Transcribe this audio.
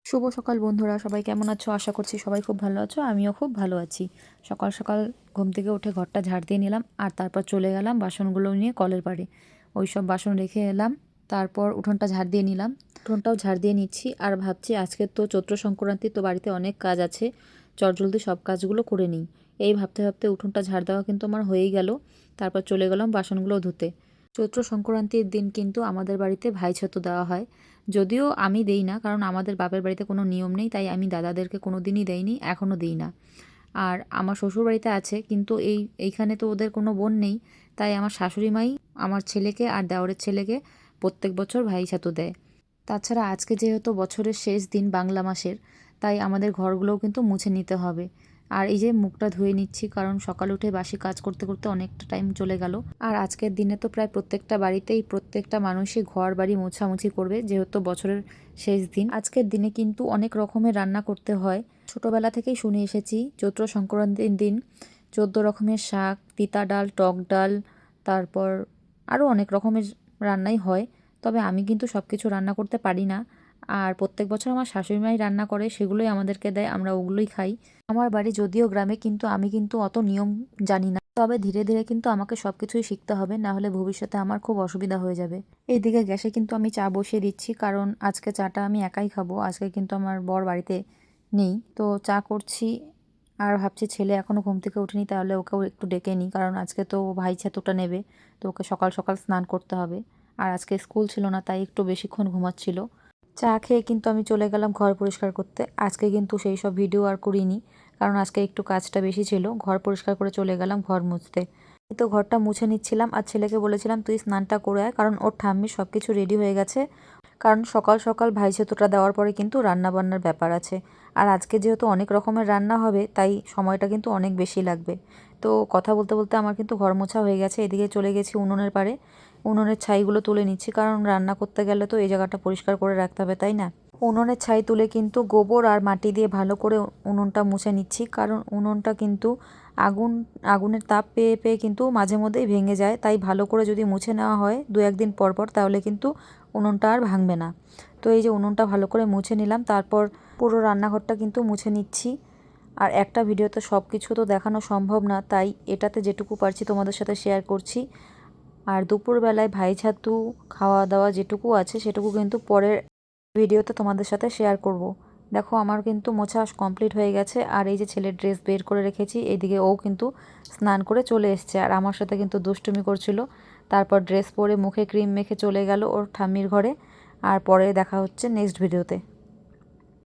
শুভ সকাল বন্ধুরা, সবাই কেমন আছো? আশা করছি সবাই খুব ভালো আছো। আমিও খুব ভালো আছি। সকাল সকাল ঘুম থেকে উঠে ঘরটা ঝাড় দিয়ে নিলাম, আর তারপর চলে গেলাম বাসনগুলো নিয়ে কলের পাড়ে। ওই সব বাসন রেখে এলাম, তারপর উঠোনটা ঝাড় দিয়ে নিলাম। উঠোনটাও ঝাড় দিয়ে নিচ্ছি, আর ভাবছি আজকে তো চৈত্র সংক্রান্তি, তো বাড়িতে অনেক কাজ আছে, চটজলদি সব কাজগুলো করে নিই। এই ভাবতে ভাবতে উঠোনটা ঝাড় দেওয়া কিন্তু আমার হয়েই গেল। তারপর চলে গেলাম বাসনগুলো ধুতে। চৈত্র সংক্রান্তির দিন কিন্তু আমাদের বাড়িতে ভাইছাতু দেওয়া হয়। যদিও আমি দেই না, কারণ আমাদের বাপের বাড়িতে কোনো নিয়ম নেই, তাই আমি দাদাদেরকে কোনো দিনই দেইনি, এখনও দিই না। আর আমার শ্বশুর বাড়িতে আছে, কিন্তু এইখানে তো ওদের কোনো বোন নেই, তাই আমার শাশুড়ি মাই আমার ছেলেকে আর দেওরের ছেলেকে প্রত্যেক বছর ভাইছাতু দেয়। তাছাড়া আজকে যেহেতু বছরের শেষ দিন বাংলা মাসের, তাই আমাদের ঘরগুলোও কিন্তু মুছে নিতে হবে। আর এই যে মুখটা ধুয়ে নিচ্ছি, কারণ সকালে উঠে বাসি কাজ করতে করতে অনেকটা টাইম চলে গেল। আর আজকের দিনে তো প্রায় প্রত্যেকটা বাড়িতেই প্রত্যেকটা মানুষই ঘর বাড়ি মোছামুছি করবে, যেহেতু বছরের শেষ দিন। আজকের দিনে কিন্তু অনেক রকমের রান্না করতে হয়। ছোটোবেলা থেকেই শুনে এসেছি চৈত্র সংক্রান্তির দিন 14 রকমের শাক, তিতা ডাল, টক ডাল, তারপর আরও অনেক রকমের রান্নাই হয়। তবে আমি কিন্তু সব কিছু রান্না করতে পারি না। আর প্রত্যেক বছর আমার শাশুড়ি মাই রান্না করে, সেগুলোই আমাদেরকে দেয়, আমরা ওগুলোই খাই। আমার বাড়ি যদিও গ্রামে, কিন্তু আমি কিন্তু অত নিয়ম জানি না। তবে ধীরে ধীরে কিন্তু আমাকে সব কিছুই শিখতে হবে, না হলে ভবিষ্যতে আমার খুব অসুবিধা হয়ে যাবে। এইদিকে গ্যাসে কিন্তু আমি চা বসিয়ে দিচ্ছি, কারণ আজকে চাটা আমি একাই খাবো। আজকে কিন্তু আমার বর বাড়িতে নেই, তো চা করছি। আর ভাবছি ছেলে এখনও ঘুম থেকে ওঠেনি, তাহলে ওকেও একটু ডেকে নিই, কারণ আজকে তো ভাই ছাতুটা নেবে, তো ওকে সকাল সকাল স্নান করতে হবে। আর আজকে স্কুল ছিল না, তাই একটু বেশিক্ষণ ঘুমাচ্ছিল। চা খেয়ে কিন্তু আমি চলে গেলাম ঘর পরিষ্কার করতে। আজকে কিন্তু সেই সব ভিডিও আর করিনি, কারণ আজকে একটু কাজটা বেশি ছিল। ঘর পরিষ্কার করে চলে গেলাম ঘর মুছতে। তো ঘরটা মুছে নিচ্ছিলাম, আর ছেলেকে বলেছিলাম তুই স্নানটা করে আয়, কারণ ওর ঠাম্মির সব কিছু রেডি হয়ে গেছে। কারণ সকাল সকাল ভাইঝাতুটা দেওয়ার পরে কিন্তু রান্না বান্নার ব্যাপার আছে। আর আজকে যেহেতু অনেক রকমের রান্না হবে, তাই সময়টা কিন্তু অনেক বেশি লাগবে। তো কথা বলতে বলতে আমার কিন্তু ঘর মোছা হয়ে গেছে। এদিকে চলে গেছি উনুনের পাড়ে, উনুনের ছাইগুলো তুলে নিচ্ছি, কারণ রান্না করতে গেলে তো এই জায়গাটা পরিষ্কার করে রাখতে হবে, তাই না? উনুনের ছাই তুলে কিন্তু গোবর আর মাটি দিয়ে ভালো করে উনুনটা মুছে নিচ্ছি, কারণ উনুনটা কিন্তু আগুনের তাপ পেয়ে পেয়ে কিন্তু মাঝে মধ্যেই ভেঙে যায়। তাই ভালো করে যদি মুছে নেওয়া হয় 2-1 দিন পর পর, তাহলে কিন্তু উনুনটা আর ভাঙবে না। তো এই যে উনুনটা ভালো করে মুছে নিলাম, তারপর পুরো রান্নাঘরটা কিন্তু মুছে নিচ্ছি। আর একটা ভিডিওতে সব কিছু তো দেখানো সম্ভব না, তাই এটাতে যেটুকু পারছি তোমাদের সাথে শেয়ার করছি। আর দুপুরবেলায় ভাইছাতু খাওয়া দাওয়া যেটুকু আছে, সেটুকু কিন্তু পরের ভিডিওতে তোমাদের সাথে শেয়ার করব। দেখো আমার কিন্তু মোছা কমপ্লিট হয়ে গেছে, আর এই যে ছেলের ড্রেস বের করে রেখেছি, এইদিকে ও কিন্তু স্নান করে চলে এসছে, আর আমার সাথে কিন্তু দুষ্টুমি করছিল। তারপর ড্রেস পরে মুখে ক্রিম মেখে চলে গেল ওর ঠাম্মির ঘরে। আর পরে দেখা হচ্ছে নেক্সট ভিডিওতে।